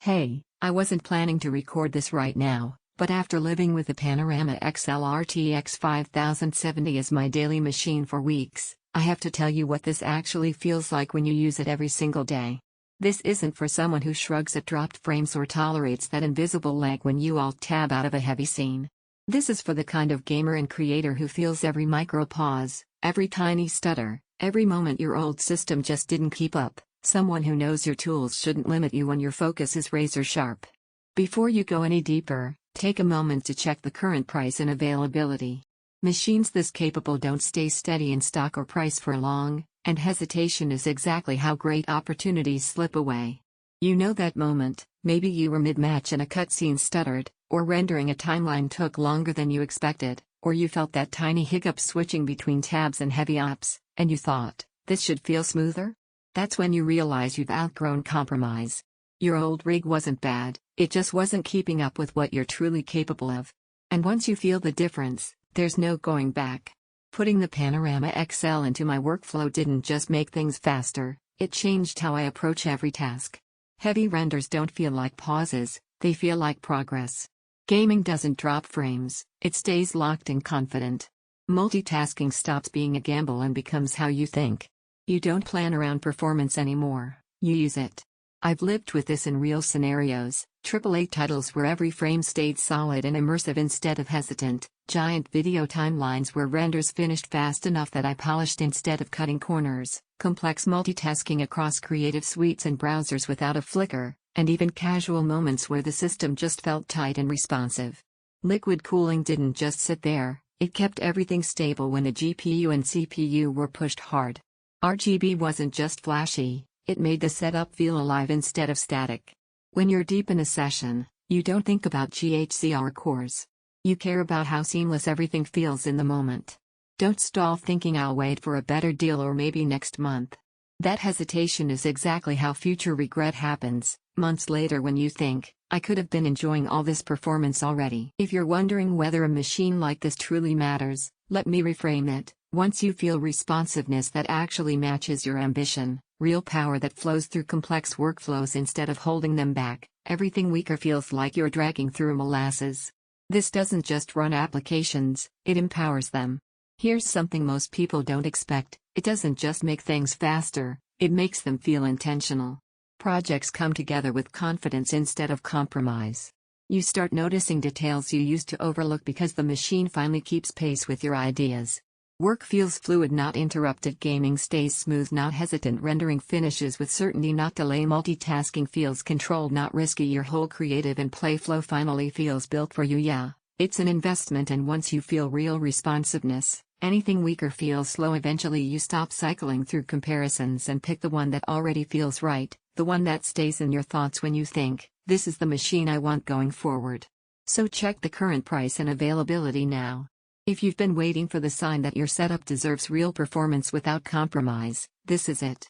Hey, I wasn't planning to record this right now, but after living with the Panorama XL RTX 5070 as my daily machine for weeks, I have to tell you what this actually feels like when you use it every single day. This isn't for someone who shrugs at dropped frames or tolerates that invisible lag when you alt-tab out of a heavy scene. This is for the kind of gamer and creator who feels every micro pause, every tiny stutter, every moment your old system just didn't keep up. Someone who knows your tools shouldn't limit you when your focus is razor sharp. Before you go any deeper, take a moment to check the current price and availability. Machines this capable don't stay steady in stock or price for long, and hesitation is exactly how great opportunities slip away. You know that moment, maybe you were mid-match and a cutscene stuttered, or rendering a timeline took longer than you expected, or you felt that tiny hiccup switching between tabs and heavy apps, and you thought, this should feel smoother? That's when you realize you've outgrown compromise. Your old rig wasn't bad, it just wasn't keeping up with what you're truly capable of. And once you feel the difference, there's no going back. Putting the Panorama XL into my workflow didn't just make things faster, it changed how I approach every task. Heavy renders don't feel like pauses, they feel like progress. Gaming doesn't drop frames, it stays locked and confident. Multitasking stops being a gamble and becomes how you think. You don't plan around performance anymore, you use it. I've lived with this in real scenarios, AAA titles where every frame stayed solid and immersive instead of hesitant, giant video timelines where renders finished fast enough that I polished instead of cutting corners, complex multitasking across creative suites and browsers without a flicker, and even casual moments where the system just felt tight and responsive. Liquid cooling didn't just sit there, it kept everything stable when the GPU and CPU were pushed hard. RGB wasn't just flashy, it made the setup feel alive instead of static. When you're deep in a session, you don't think about GHZR cores. You care about how seamless everything feels in the moment. Don't stall thinking I'll wait for a better deal or maybe next month. That hesitation is exactly how future regret happens, months later when you think, I could have been enjoying all this performance already. If you're wondering whether a machine like this truly matters, let me reframe it. Once you feel responsiveness that actually matches your ambition, real power that flows through complex workflows instead of holding them back, everything weaker feels like you're dragging through molasses. This doesn't just run applications, it empowers them. Here's something most people don't expect, it doesn't just make things faster, it makes them feel intentional. Projects come together with confidence instead of compromise. You start noticing details you used to overlook because the machine finally keeps pace with your ideas. Work feels fluid, not interrupted. Gaming stays smooth, not hesitant. Rendering finishes with certainty, not delay. Multitasking feels controlled, not risky. Your whole creative and play flow finally feels built for you. Yeah, it's an investment, and once you feel real responsiveness, anything weaker feels slow. Eventually you stop cycling through comparisons and pick the one that already feels right, the one that stays in your thoughts when you think, this is the machine I want going forward. So check the current price and availability now. If you've been waiting for the sign that your setup deserves real performance without compromise, this is it.